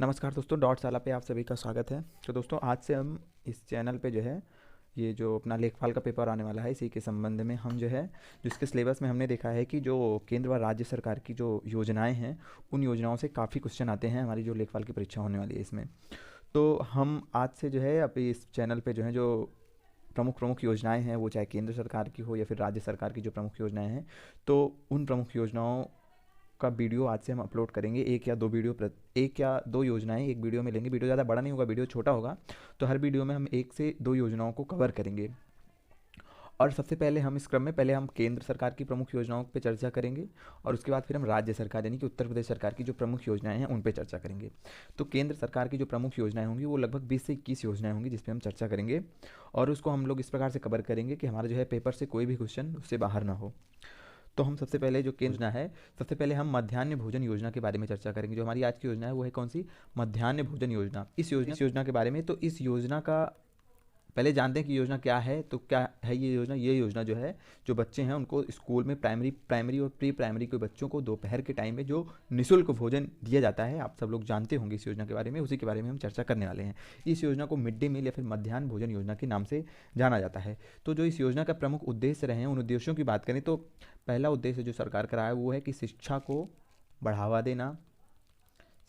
नमस्कार दोस्तों, डॉटशाला पे आप सभी का स्वागत है। तो दोस्तों, आज से हम इस चैनल पे जो है ये जो अपना लेखपाल का पेपर आने वाला है, इसी के संबंध में हम जो है जिसके सिलेबस में हमने देखा है कि जो केंद्र व राज्य सरकार की जो योजनाएं हैं, उन योजनाओं से काफ़ी क्वेश्चन आते हैं हमारी जो लेखपाल की परीक्षा होने वाली है इसमें। तो हम आज से जो है अभी इस चैनल पे जो है जो प्रमुख प्रमुख योजनाएं हैं, वो चाहे केंद्र सरकार की हो या फिर राज्य सरकार की जो प्रमुख योजनाएं हैं, तो उन प्रमुख योजनाओं का वीडियो आज से हम अपलोड करेंगे। एक या दो योजनाएं एक वीडियो में लेंगे। वीडियो ज़्यादा बड़ा नहीं होगा, वीडियो छोटा होगा। तो हर वीडियो में हम एक से दो योजनाओं को कवर करेंगे। और सबसे पहले हम इस क्रम में पहले हम केंद्र सरकार की प्रमुख योजनाओं पे चर्चा करेंगे, और उसके बाद फिर हम राज्य सरकार यानी कि उत्तर प्रदेश सरकार की जो प्रमुख योजनाएं हैं उन पे चर्चा करेंगे। तो केंद्र सरकार की जो प्रमुख योजनाएं होंगी वो लगभग 20 से 21 योजनाएं होंगी जिस पे हम चर्चा करेंगे, और उसको हम लोग इस प्रकार से कवर करेंगे कि हमारा जो है पेपर से कोई भी क्वेश्चन उससे बाहर ना हो। तो हम सबसे पहले जो केंद्र योजना है, सबसे पहले हम मध्याह्न भोजन योजना के बारे में चर्चा करेंगे। जो हमारी आज की योजना है वो है कौन सी? मध्याह्न भोजन योजना। इस योजना के बारे में, तो इस योजना का पहले जानते हैं कि योजना क्या है। तो क्या है ये योजना? ये योजना जो है, जो बच्चे हैं उनको स्कूल में प्राइमरी प्राइमरी और प्री प्राइमरी के बच्चों को दोपहर के टाइम में जो निःशुल्क भोजन दिया जाता है, आप सब लोग जानते होंगे इस योजना के बारे में, उसी के बारे में हम चर्चा करने वाले हैं। इस योजना को मिड डे मील या फिर मध्याह्न भोजन योजना के नाम से जाना जाता है। तो जो इस योजना का प्रमुख उद्देश्य रहे हैं, उन उद्देश्यों की बात करें तो पहला उद्देश्य जो सरकार का रहा है वो है कि शिक्षा को बढ़ावा देना।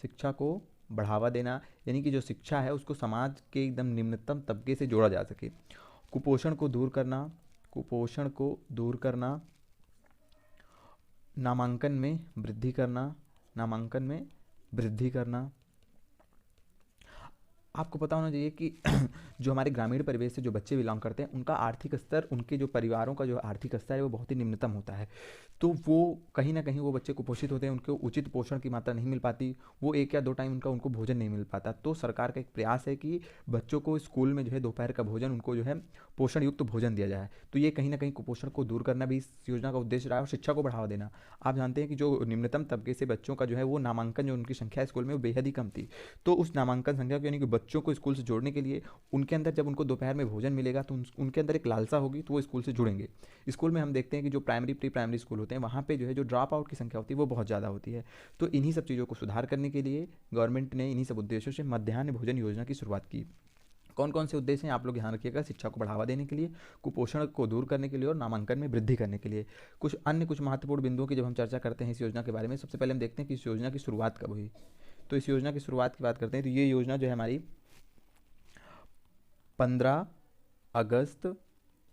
शिक्षा को बढ़ावा देना यानी कि जो शिक्षा है उसको समाज के एकदम निम्नतम तबके से जोड़ा जा सके। कुपोषण को दूर करना। कुपोषण को दूर करना। नामांकन में वृद्धि करना। नामांकन में वृद्धि करना। आपको पता होना चाहिए कि जो हमारे ग्रामीण परिवेश से जो बच्चे बिलोंग करते हैं, उनका आर्थिक स्तर, उनके जो परिवारों का जो आर्थिक स्तर है वो बहुत ही निम्नतम होता है। तो वो कहीं ना कहीं वो बच्चे कुपोषित होते हैं, उनको उचित पोषण की मात्रा नहीं मिल पाती, वो एक या दो टाइम उनको भोजन नहीं मिल पाता। तो सरकार का एक प्रयास है कि बच्चों को स्कूल में जो है दोपहर का भोजन, उनको जो है पोषण युक्त भोजन दिया जाए। तो ये कहीं ना कहीं कुपोषण को दूर करना भी इस योजना का उद्देश्य रहा है, और शिक्षा को बढ़ावा देना। आप जानते हैं कि जो निम्नतम तबके से बच्चों का जो है वो नामांकन, जो उनकी संख्या है स्कूल में, वो बेहद ही कम थी। तो उस नामांकन संख्या को यानी कि बच्चों को स्कूल से जोड़ने के लिए उनके अंदर, जब उनको दोपहर में भोजन मिलेगा तो उनके अंदर एक लालसा होगी, तो वो स्कूल से जुड़ेंगे। स्कूल में हम देखते हैं कि जो प्राइमरी प्री प्राइमरी स्कूल होते हैं, वहाँ पे जो है जो ड्रॉप आउट की संख्या होती है वो बहुत ज़्यादा होती है। तो इन्हीं सब चीज़ों को सुधार करने के लिए गवर्नमेंट ने इन्हीं सब उद्देश्यों से मध्याह्न भोजन योजना की शुरुआत की। कौन कौन से उद्देश्य हैं आप लोग ध्यान रखिएगा? शिक्षा को बढ़ावा देने के लिए, कुपोषण को दूर करने के लिए, और नामांकन में वृद्धि करने के लिए। कुछ महत्वपूर्ण बिंदुओं की जब हम चर्चा करते हैं इस योजना के बारे में, सबसे पहले हम देखते हैं कि इस योजना की शुरुआत कब हुई। तो इस योजना की शुरुआत की बात करते हैं तो ये योजना जो है हमारी 15 अगस्त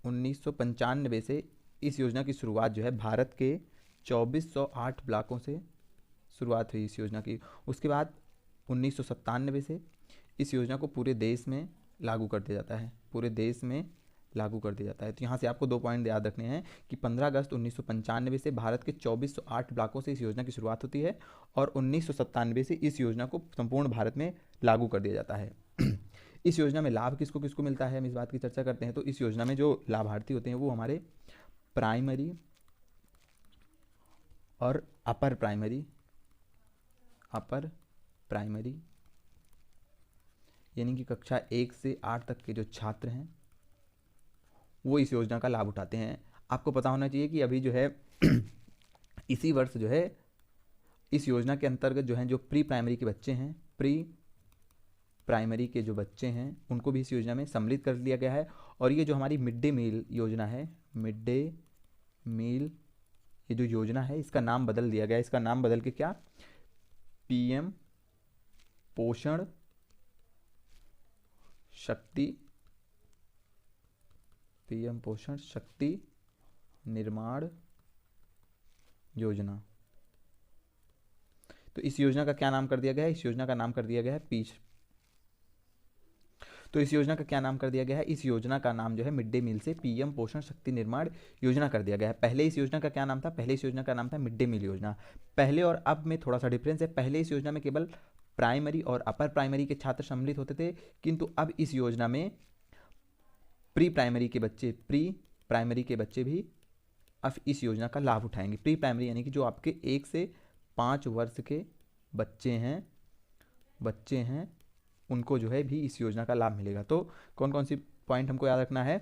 1995 से इस योजना की शुरुआत जो है भारत के 2408 ब्लॉकों से शुरुआत हुई इस योजना की। उसके बाद 1997 से इस योजना को पूरे देश में लागू कर दिया जाता है। पूरे देश में लागू कर दिया जाता है। तो यहाँ से आपको दो पॉइंट याद रखने हैं कि 15 अगस्त 1995 से भारत के 2408 ब्लॉकों से इस योजना की शुरुआत होती है, और 1997 से इस योजना को संपूर्ण भारत में लागू कर दिया जाता है। इस योजना में लाभ किसको किसको मिलता है, हम इस बात की चर्चा करते हैं। तो इस योजना में जो लाभार्थी होते हैं वो हमारे प्राइमरी और अपर प्राइमरी यानी कि कक्षा 1 से 8 तक के जो छात्र हैं वो इस योजना का लाभ उठाते हैं। आपको पता होना चाहिए कि अभी जो है इसी वर्ष जो है इस योजना के अंतर्गत जो है जो प्री प्राइमरी के बच्चे हैं, प्री प्राइमरी के जो बच्चे हैं उनको भी इस योजना में सम्मिलित कर लिया गया है। और ये जो हमारी मिड डे मील योजना है, मिड डे मील, ये जो योजना है इसका नाम बदल दिया गया है। इसका नाम बदल के क्या? पीएम पोषण शक्ति, पीएम पोषण शक्ति निर्माण योजना। तो इस योजना का क्या नाम कर दिया गया है? इस योजना का नाम कर दिया गया है पीच। तो इस योजना का क्या नाम कर दिया गया है? इस योजना का नाम जो है मिड डे मील से पीएम पोषण शक्ति निर्माण योजना कर दिया गया है। पहले इस योजना का क्या नाम था? पहले इस योजना का नाम था मिड डे मील योजना। पहले और अब में थोड़ा सा डिफरेंस है। पहले इस योजना में केवल प्राइमरी और अपर प्राइमरी के छात्र सम्मिलित होते थे, किंतु अब इस योजना में प्री प्राइमरी के बच्चे भी अब इस योजना का लाभ उठाएंगे। प्री प्राइमरी यानी कि जो आपके 1 से 5 वर्ष के बच्चे हैं उनको जो है भी इस योजना का लाभ मिलेगा। तो कौन कौन सी पॉइंट हमको याद रखना है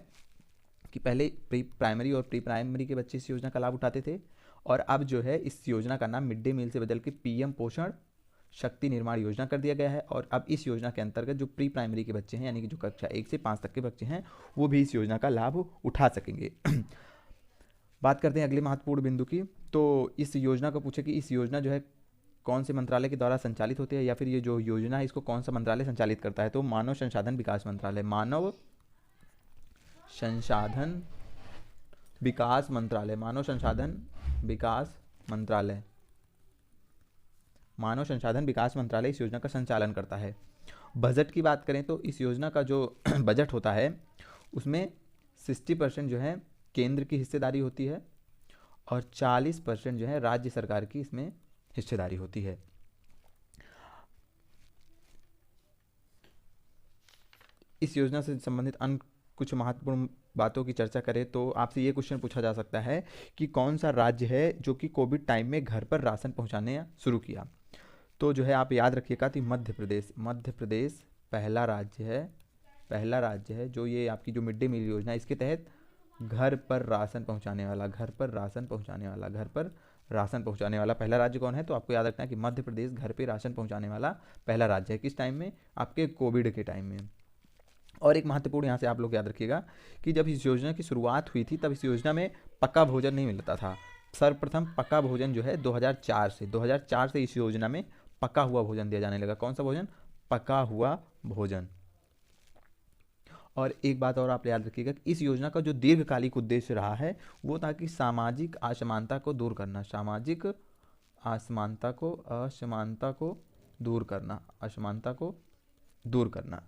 कि पहले प्री प्राइमरी और प्री प्राइमरी के बच्चे इस योजना का लाभ उठाते थे, और अब जो है इस योजना का नाम मिड डे मील से बदल के पीएम पोषण शक्ति निर्माण योजना कर दिया गया है। और अब इस योजना के अंतर्गत जो प्री प्राइमरी के बच्चे हैं, यानी कि जो कक्षा 1 से 5 तक के बच्चे हैं, वो भी इस योजना का लाभ उठा सकेंगे। बात करते हैं अगले महत्वपूर्ण बिंदु की। तो इस योजना को पूछे कि इस योजना जो है कौन से मंत्रालय के द्वारा संचालित होती है, या फिर ये जो योजना है इसको कौन सा मंत्रालय संचालित करता है। तो मानव संसाधन विकास मंत्रालय, मानव संसाधन विकास मंत्रालय, मानव संसाधन विकास मंत्रालय, मानव संसाधन विकास मंत्रालय इस योजना का संचालन करता है। बजट की बात करें तो इस योजना का जो बजट होता है उसमें 60% जो है केंद्र की हिस्सेदारी होती है और 40% जो है राज्य सरकार की इसमें हिस्सेदारी होती है। इस योजना से संबंधित अन्य कुछ महत्वपूर्ण बातों की चर्चा करें तो आपसे ये क्वेश्चन पूछा जा सकता है कि कौन सा राज्य है जो कि कोविड टाइम में घर पर राशन पहुंचाने शुरू किया। तो जो है आप याद रखिएगा कि मध्य प्रदेश, मध्य प्रदेश पहला राज्य है, पहला राज्य है जो ये आपकी जो मिड डे मील योजना है इसके तहत घर पर राशन पहुंचाने वाला, घर पर राशन पहुंचाने वाला, घर पर राशन पहुंचाने वाला पहला राज्य कौन है। तो आपको याद रखना है कि मध्य प्रदेश घर पे राशन पहुंचाने वाला पहला राज्य है। किस टाइम में? आपके कोविड के टाइम में। और एक महत्वपूर्ण यहाँ से आप लोग याद रखिएगा कि जब इस योजना की शुरुआत हुई थी तब इस योजना में पक्का भोजन नहीं मिलता था। सर्वप्रथम पक्का भोजन जो है 2004 से इस योजना में पका हुआ भोजन दिया जाने लगा। कौन सा भोजन? पका हुआ भोजन। और एक बात और आप याद रखिएगा कि इस योजना का जो दीर्घकालिक उद्देश्य रहा है वो था कि सामाजिक असमानता को दूर करना, सामाजिक असमानता को, असमानता को दूर करना, असमानता को दूर करना।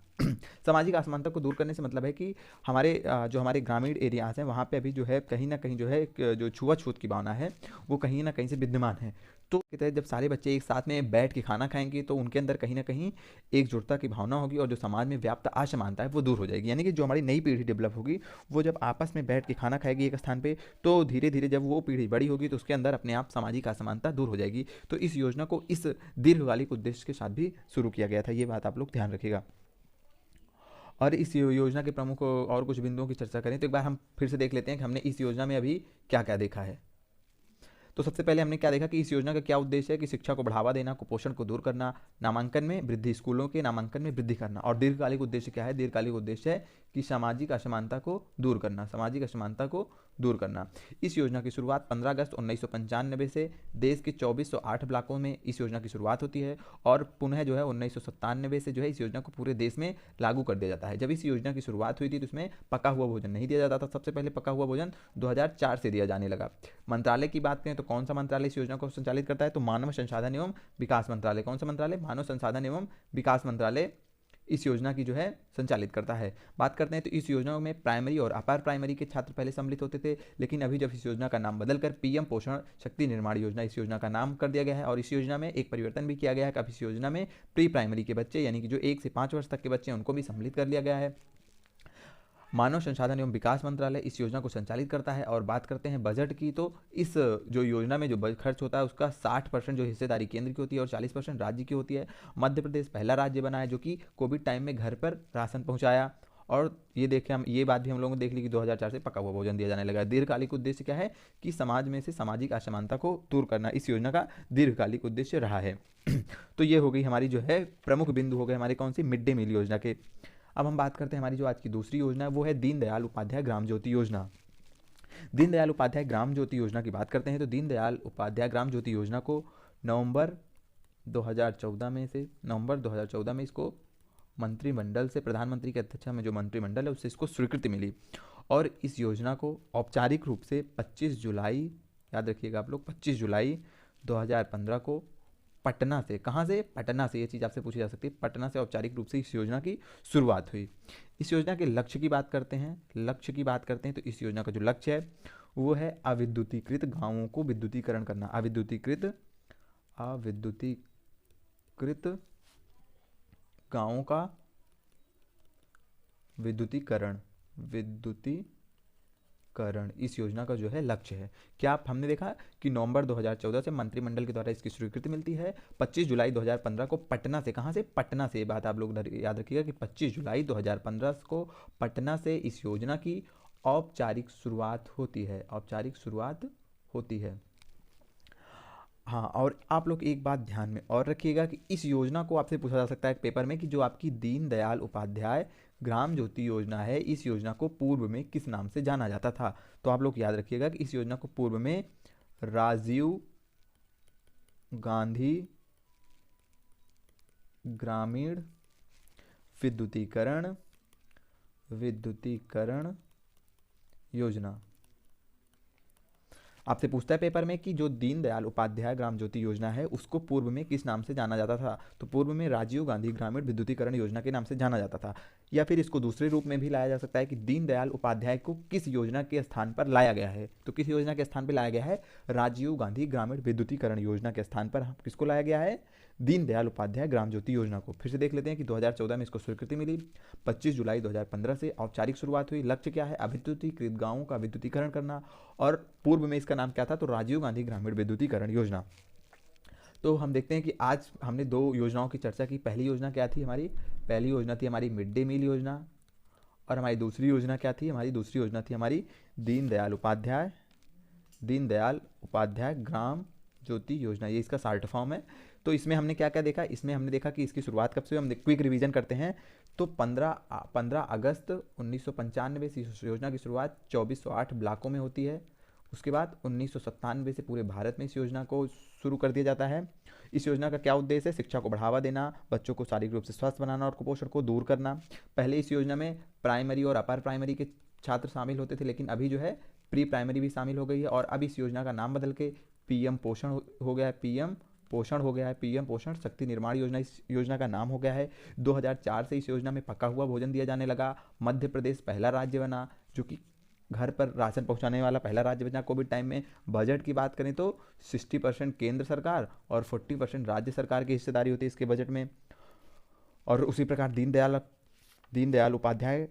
सामाजिक असमानता को दूर करने से मतलब है कि हमारे जो हमारे ग्रामीण एरियाज हैं वहाँ पे अभी जो है कहीं ना कहीं जो है जो छुआछूत की भावना है वो कहीं ना कहीं से विद्यमान है। तो के तहत जब सारे बच्चे एक साथ में बैठ के खाना खाएंगे तो उनके अंदर कहीं ना कहीं एकजुटता की भावना होगी और जो समाज में व्याप्त असमानता है वो दूर हो जाएगी। यानी कि जो हमारी नई पीढ़ी डेवलप होगी वो जब आपस में बैठ के खाना खाएगी एक स्थान पे तो धीरे धीरे जब वो पीढ़ी बड़ी होगी तो उसके अंदर अपने आप सामाजिक असमानता दूर हो जाएगी। तो इस योजना को इस दीर्घकालिक उद्देश्य के साथ भी शुरू किया गया था, ये बात आप लोग ध्यान रखिएगा। और इस योजना के प्रमुख और कुछ बिंदुओं की चर्चा करें तो एक बार हम फिर से देख लेते हैं कि हमने इस योजना में अभी क्या क्या देखा है। तो सबसे पहले हमने क्या देखा कि इस योजना का क्या उद्देश्य है कि शिक्षा को बढ़ावा देना, कुपोषण को दूर करना, नामांकन में वृद्धि, स्कूलों के नामांकन में वृद्धि करना। और दीर्घकालिक उद्देश्य क्या है? दीर्घकालिक उद्देश्य है कि सामाजिक असमानता को दूर करना, सामाजिक असमानता को दूर करना। इस योजना की शुरुआत 15 अगस्त 1995 से देश के 2408 ब्लॉकों में इस योजना की शुरुआत होती है और पुनः जो है 1997 से जो है इस योजना को पूरे देश में लागू कर दिया जाता है। जब इस योजना की शुरुआत हुई थी तो उसमें पका हुआ भोजन नहीं दिया जाता था। सबसे पहले पका हुआ भोजन 2004 से दिया जाने लगा। मंत्रालय की बात करें तो कौन सा मंत्रालय इस योजना को संचालित करता है? तो मानव संसाधन एवं विकास मंत्रालय। कौन सा मंत्रालय? मानव संसाधन एवं विकास मंत्रालय इस योजना की जो है संचालित करता है। बात करते हैं तो इस योजना में प्राइमरी और अपर प्राइमरी के छात्र पहले सम्मिलित होते थे, लेकिन अभी जब इस योजना का नाम बदलकर पीएम पोषण शक्ति निर्माण योजना इस योजना का नाम कर दिया गया है। और इस योजना में एक परिवर्तन भी किया गया है कि अब इस योजना में प्री प्राइमरी के बच्चे यानी कि जो 1 से 5 वर्ष तक के बच्चे हैं उनको भी सम्मिलित कर लिया गया है। मानव संसाधन एवं विकास मंत्रालय इस योजना को संचालित करता है। और बात करते हैं बजट की तो इस जो योजना में जो बजट खर्च होता है उसका 60% जो हिस्सेदारी केंद्र की होती है और 40% राज्य की होती है। मध्य प्रदेश पहला राज्य बना है जो कि कोविड टाइम में घर पर राशन पहुंचाया। और ये देखें हम ये बात भी हम लोगों ने देख ली कि 2004 से पका हुआ भोजन दिया जाने लगा। दीर्घकालिक उद्देश्य क्या है कि समाज में से सामाजिक असमानता को दूर करना इस योजना का दीर्घकालिक उद्देश्य रहा है। तो ये हो गई हमारी जो है प्रमुख बिंदु हो गए हमारे कौन सी मिड डे मील योजना के। अब हम बात करते हैं हमारी जो आज की दूसरी योजना है वो है दीनदयाल उपाध्याय ग्राम ज्योति योजना। दीनदयाल उपाध्याय ग्राम ज्योति योजना की बात करते हैं तो दीनदयाल उपाध्याय ग्राम ज्योति योजना को नवंबर 2014 में इसको मंत्रिमंडल से, प्रधानमंत्री की अध्यक्षता में जो मंत्रिमंडल है उससे इसको स्वीकृति मिली। और इस योजना को औपचारिक रूप से 25 जुलाई, याद रखिएगा आप लोग, 25 जुलाई 2015 को पटना से, कहाँ से? पटना से। ये चीज़ आपसे पूछी जा सकती है। पटना से औपचारिक रूप से इस योजना की शुरुआत हुई। इस योजना के लक्ष्य की बात करते हैं, तो इस योजना का जो लक्ष्य है वो है अविद्युतीकृत गांवों को विद्युतीकरण करना। अविद्युतीकृत गांवों का विद्युतीकरण इस योजना का जो है लक्ष्य है। क्या हमने देखा कि नवंबर 2014 से मंत्रिमंडल के द्वारा इसकी स्वीकृति मिलती है। 25 जुलाई 2015 को पटना से, कहाँ से? पटना से। ये बात आप लोग याद रखिएगा कि 25 जुलाई 2015 को पटना से इस योजना की औपचारिक शुरुआत होती है, हाँ, और आप लोग एक बात ध्यान में और रखिएगा कि इस योजना को आपसे पूछा जा सकता है पेपर में कि जो आपकी दीनदयाल उपाध्याय ग्राम ज्योति योजना है, इस योजना को पूर्व में किस नाम से जाना जाता था। तो आप लोग याद रखिएगा कि इस योजना को पूर्व में राजीव गांधी ग्रामीण विद्युतीकरण विद्युतीकरण योजना। आपसे पूछता है पेपर में कि जो दीनदयाल उपाध्याय ग्राम ज्योति योजना है उसको पूर्व में किस नाम से जाना जाता था। तो पूर्व में राजीव गांधी ग्रामीण विद्युतीकरण योजना के नाम से जाना जाता था। या फिर इसको दूसरे रूप में भी लाया जा सकता है कि दीनदयाल उपाध्याय को किस योजना के स्थान पर लाया गया है। तो किस योजना के स्थान पर लाया गया है? राजीव गांधी ग्रामीण विद्युतीकरण योजना के स्थान पर किसको लाया गया है? दीनदयाल उपाध्याय ग्राम ज्योति योजना को। फिर से देख लेते हैं कि 2014 में इसको स्वीकृति मिली, 25 जुलाई 2015 से औपचारिक शुरुआत हुई। लक्ष्य क्या है? अविद्युतीकृत गांवों का विद्युतीकरण करना। और पूर्व में इसका नाम क्या था? तो राजीव गांधी ग्रामीण विद्युतीकरण योजना। तो हम देखते हैं कि आज हमने दो योजनाओं की चर्चा की। पहली योजना क्या थी हमारी? पहली योजना थी हमारी मिड डे मील योजना। और हमारी दूसरी योजना क्या थी? हमारी दूसरी योजना थी हमारी दीनदयाल उपाध्याय ग्राम ज्योति योजना। ये इसका शॉर्ट फॉर्म है। तो इसमें हमने क्या क्या देखा? इसमें हमने देखा कि इसकी शुरुआत कब से हुई। हम क्विक रिवीजन करते हैं। तो 15 अगस्त 1995 से इस योजना की शुरुआत 2408 ब्लॉकों में होती है। उसके बाद 1997 से पूरे भारत में इस योजना को शुरू कर दिया जाता है। इस योजना का क्या उद्देश्य है? शिक्षा को बढ़ावा देना, बच्चों को शारीरिक रूप से स्वस्थ बनाना और कुपोषण को दूर करना। पहले इस योजना में प्राइमरी और अपर प्राइमरी के छात्र शामिल होते थे, लेकिन अभी जो है प्री प्राइमरी भी शामिल हो गई है। और अब इस योजना का नाम बदल के पीएम पोषण हो गया है। पीएम पोषण शक्ति निर्माण योजना इस योजना का नाम हो गया है। 2004 से इस योजना में पका हुआ भोजन दिया जाने लगा। मध्य प्रदेश पहला राज्य बना जो कि घर पर राशन पहुंचाने वाला पहला राज्य बना। कोविड टाइम में बजट की बात करें तो 60% केंद्र सरकार और 40% राज्य सरकार की हिस्सेदारी होती है इसके बजट में। और उसी प्रकार दीनदयाल उपाध्याय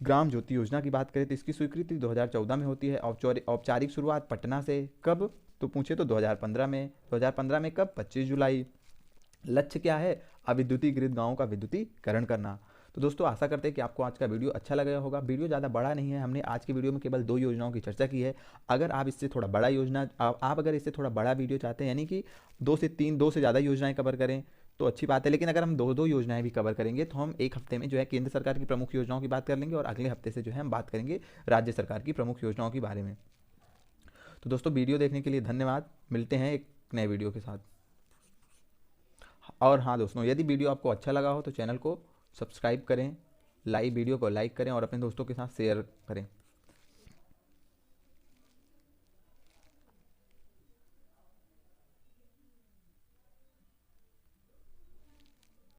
ग्राम ज्योति योजना की बात करें तो इसकी स्वीकृति 2014 में होती है। औपचारिक शुरुआत पटना से। कब? तो पूछे तो 2015 में। 2015 में कब? 25 जुलाई। लक्ष्य क्या है? अविद्युतीकृत गांवों का विद्युतीकरण करना। तो दोस्तों आशा करते हैं कि आपको आज का वीडियो अच्छा लगा होगा। वीडियो ज़्यादा बड़ा नहीं है। हमने आज के वीडियो में केवल दो योजनाओं की चर्चा की है। अगर आप इससे थोड़ा बड़ा आप अगर इससे थोड़ा बड़ा वीडियो चाहते हैं, यानी कि 2 से ज़्यादा योजनाएं कवर करें तो अच्छी बात है। लेकिन अगर हम दो योजनाएं भी कवर करेंगे तो हम एक हफ्ते में जो है केंद्र सरकार की प्रमुख योजनाओं की बात कर लेंगे और अगले हफ्ते से जो है हम बात करेंगे राज्य सरकार की प्रमुख योजनाओं के बारे में। तो दोस्तों वीडियो देखने के लिए धन्यवाद। मिलते हैं एक नए वीडियो के साथ। और हाँ दोस्तों, यदि वीडियो आपको अच्छा लगा हो तो चैनल को सब्सक्राइब करें, वीडियो को लाइक करें और अपने दोस्तों के साथ शेयर करें।